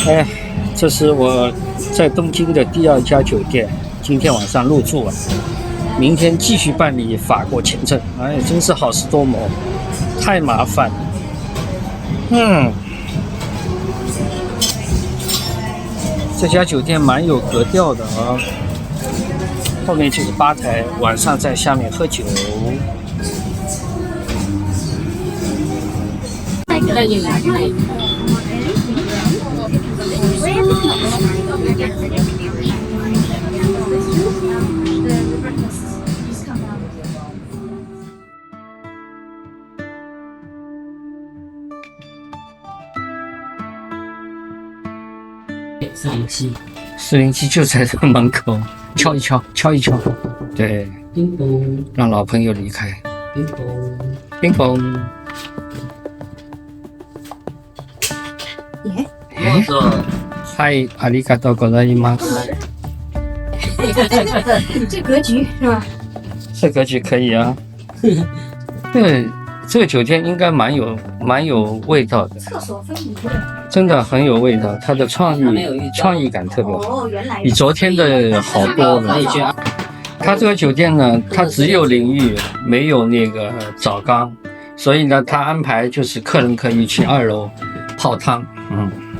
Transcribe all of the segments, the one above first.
哎，这是我在东京的第2家酒店，今天晚上入住了，明天继续办理法国签证。哎，真是好事多磨，太麻烦了。这家酒店蛮有格调的啊，后面就是吧台，晚上在下面喝酒。407就在这个门口，敲一敲，敲一敲，对，叮咚，让老朋友离开。叮咚，叮咚。嗨，阿里嘎多，ございます。这格局是吧？这格局可以啊。对，这个酒店应该蛮有味道的。厕所分离的，真的很有味道，它的创意感特别好，比昨天的好多了。它这个酒店呢，它只有淋浴，没有那个澡缸，所以呢，它安排就是客人可以去2楼泡汤，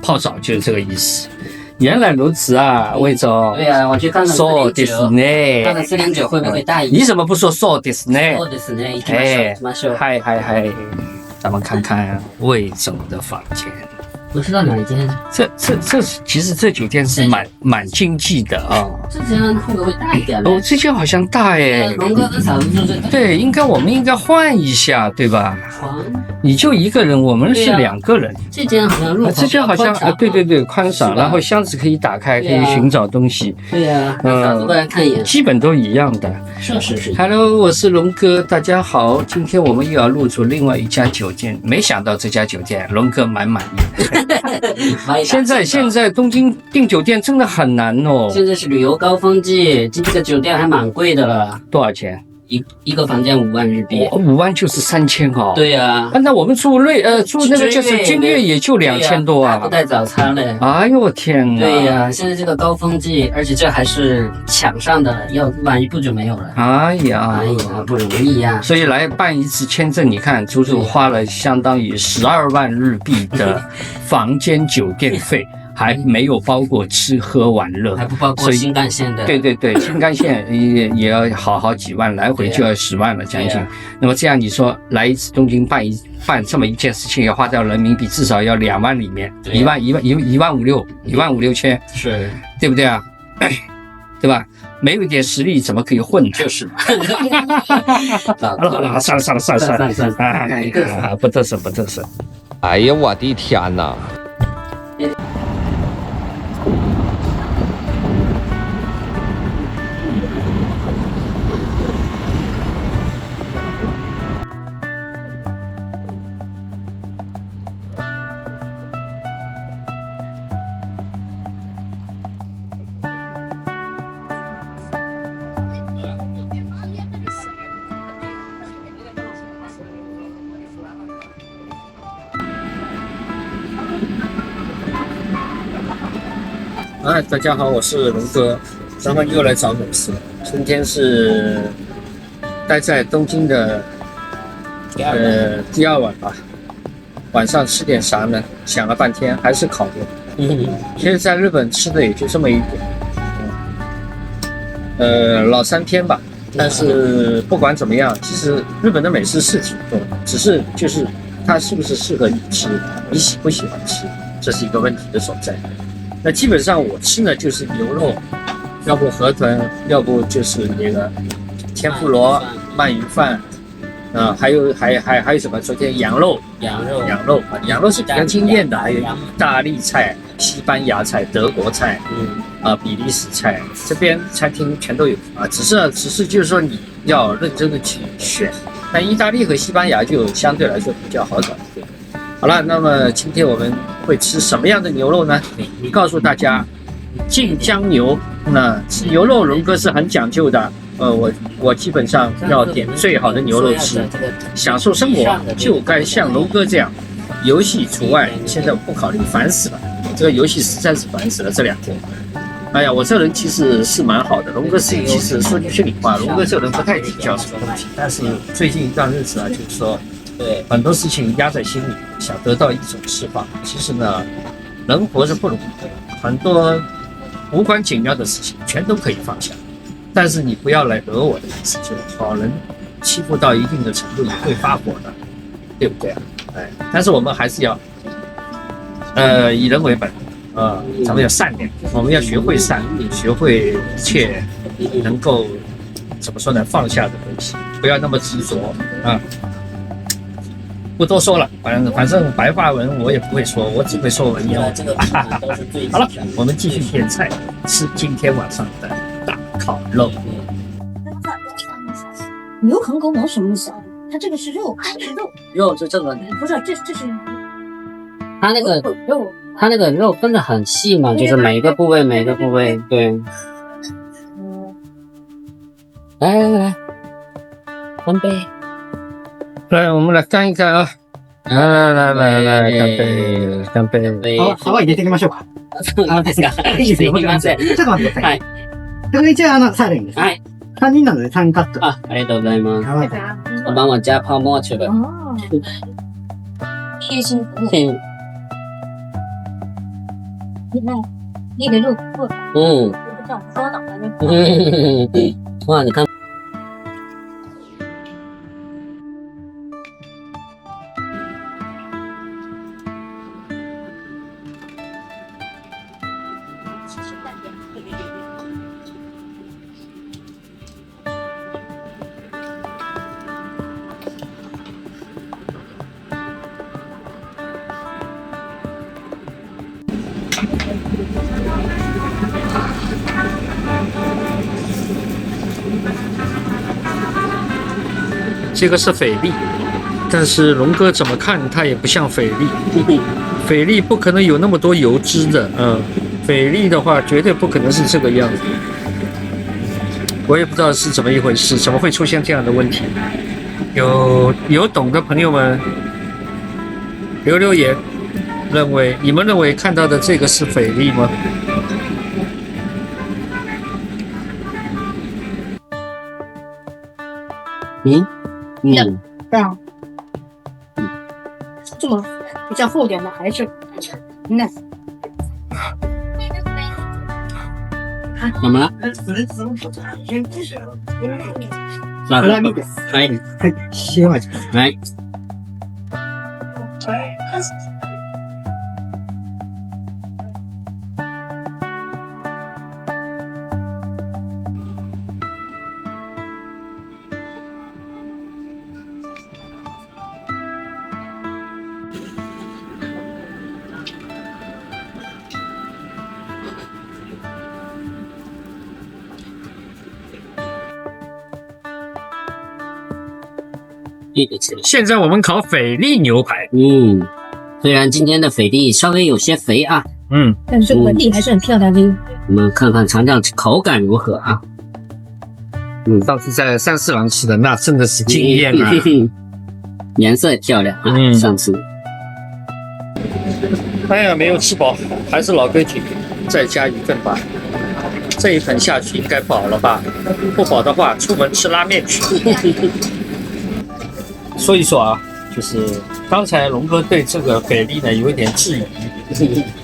泡澡就是这个意思。原来如此啊，魏总。对啊，我去看看そうですね。看看409会不会大一点？你怎么不说そうですね？そうですね。行きましょう。嗨，咱们看看魏总的房间。不知道哪一间？其实这酒店是蛮经济的啊。这间会不会大一点呢？哦，这间好像大耶。龙哥跟嫂子住这。对，我们应该换一下，对吧？你就一个人，我们是2个人。这间好像入口这间好像对，宽敞，然后箱子可以打开，可以寻找东西。对呀，嫂子过来看一眼。基本都一样的。是。Hello， 我是龙哥，大家好。今天我们又要入住另外一家酒店，没想到这家酒店龙哥蛮满意。现在东京订酒店真的很难哦。现在是旅游高峰季，这个酒店还蛮贵的了。多少钱？一个房间5万日币。5万就是3000哦。对呀。那我们住那个就是君悦也就2000多啊。不带早餐嘞。哎呦我天啊！对呀，现在这个高峰季，而且这还是抢上的，要万一不久没有了。哎呀，不容易呀。所以来办一次签证，你看足足花了相当于12万日币的房间酒店费。还没有包括吃喝玩乐，还不包括新干线的。对，新干线也要好几万，来回就要10万了将近。那么这样你说来一次东京办这么一件事情，要花掉人民币至少要2万里面，1万5、6千，是，对不对啊？对吧？没有一点实力怎么可以混呢？就是嘛。好了，算了，不得瑟。哎呀，我的天哪！大家好，我是龙哥，咱们又来找美食。今天是待在东京的第2晚吧，晚上吃点啥呢？想了半天还是烤肉。其实在日本吃的也就这么一点，老3天吧。但是不管怎么样，其实日本的美食是挺多的，只是就是它是不是适合你吃，你喜不喜欢吃，这是一个问题的所在。那基本上我吃呢就是牛肉，要不河豚，要不就是那个天妇罗、鳗鱼饭，还有什么？昨天羊肉是比较惊艳的，还有意大利菜、西班牙菜、德国菜，比利时菜，这边餐厅全都有啊。只是就是说你要认真的去选，但意大利和西班牙就相对来说比较好找一点。好了，那么今天我们会吃什么样的牛肉呢？告诉大家，晋江牛。那吃牛肉，龙哥是很讲究的。我基本上要点最好的牛肉吃，享受生活就该像龙哥这样，游戏除外。现在不考虑，烦死了。这个游戏实在是烦死了这2天。哎呀，我这人其实是蛮好的，龙哥是其实说句心里话，龙哥这人不太计较什么东西，但是最近一段日子啊，就是说，对，很多事情压在心里，想得到一种释放。其实呢，人活着不容易，很多无关紧要的事情全都可以放下，但是你不要来惹我的意思，就是好人欺负到一定的程度也会发火的，对不对啊？哎，但是我们还是要，以人为本。咱们要善良，我们要学会善良，学会一切能够怎么说呢，放下的东西，不要那么执着啊。不多说了，反正白话文我也不会说，我只会说文言文。好了，我们继续点菜，吃今天晚上的大烤肉。牛横膈膜什么意思啊？它这个是肉还是肉？肉是这个，不是，这是它那个肉。它那个肉分得很细嘛，就是每个部位，对。来，干杯！来，我们来干一干啊！来，干杯！皮入れていきましょうか。ですか？いいですよ。すいません。ちょっと待ってください。はい。これ一応サーレンです。はい。3人なので3カット。啊，ありがとうございます。はい。我帮我加泡沫去了。哦，贴心服务。嗯那个肉做的，嗯这样烧脑的那哇，你看。这个是斐力，但是龙哥怎么看它也不像斐力，斐力不可能有那么多油脂的，斐力的话绝对不可能是这个样子。我也不知道是怎么一回事，怎么会出现这样的问题？有懂的朋友们留言，你们认为看到的这个是斐力吗？对啊，这么比较厚点的还是那怎么了？辛い。来，塩味。来。现在我们烤斐力牛排，虽然今天的斐力稍微有些肥啊，但是这个纹理还是很漂亮的。我们看看尝尝口感如何啊？上次在三四郎吃的那真的是惊艳啊！颜色也漂亮啊，上次。哎呀，没有吃饱，还是老规矩，再加一份吧。这一盆下去应该饱了吧？不饱的话，出门吃拉面去。说一说啊，就是刚才龙哥对这个斐力呢有一点质疑。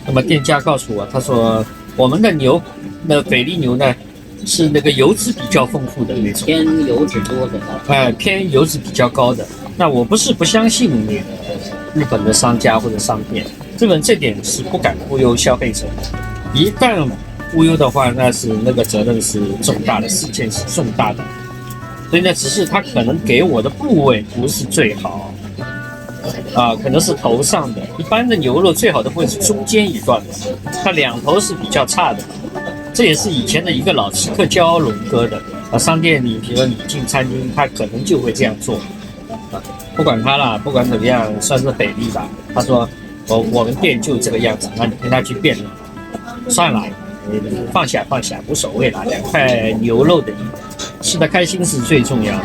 那么店家告诉我，他说我们的牛，那斐力牛呢是那个油脂比较丰富的那种，偏油脂多的，偏油脂比较高的。那我不是不相信那个日本的商家或者商店，日本这点是不敢忽悠消费者，一旦忽悠的话，那个责任是重大的，事件是重大的。所以呢，只是他可能给我的部位不是最好，可能是头上的。一般的牛肉最好的部位是中间一段的，它两头是比较差的。这也是以前的一个老食客教龙哥的。商店里，比如你进餐厅，他可能就会这样做。不管他啦，不管怎么样，算是斐力吧。他说我们店就这个样子，那你跟他去辩论，算了，放下，无所谓了。2块牛肉的，吃得开心是最重要的。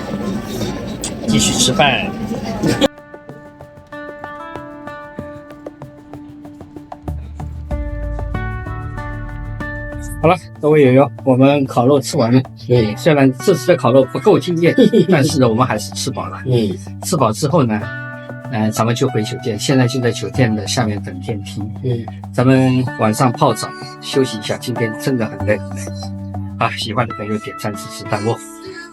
继续吃饭。好了，各位友友，我们烤肉吃完了。虽然这次的烤肉不够惊艳，但是呢，我们还是吃饱了。吃饱之后呢，咱们就回酒店。现在就在酒店的下面等电梯。咱们晚上泡澡休息一下。今天真的很累很累啊！喜欢的朋友点赞支持弹幕，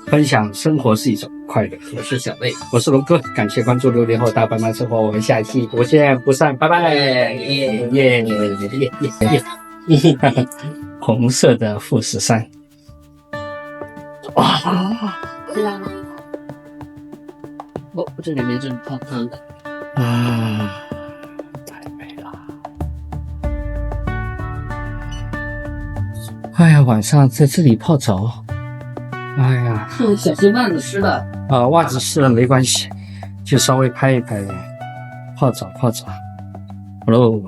分享生活是一种快乐。我是小魏，我是龙哥，感谢关注60后大白马生活，我们下一期不见不散，拜拜！耶！红色的富士山，哇！哦，这里面是泡汤的啊，太美了！哎呀，晚上在这里泡澡，哎呀，小心袜子湿了。袜子湿了没关系，就稍微拍一拍，泡澡。Hello。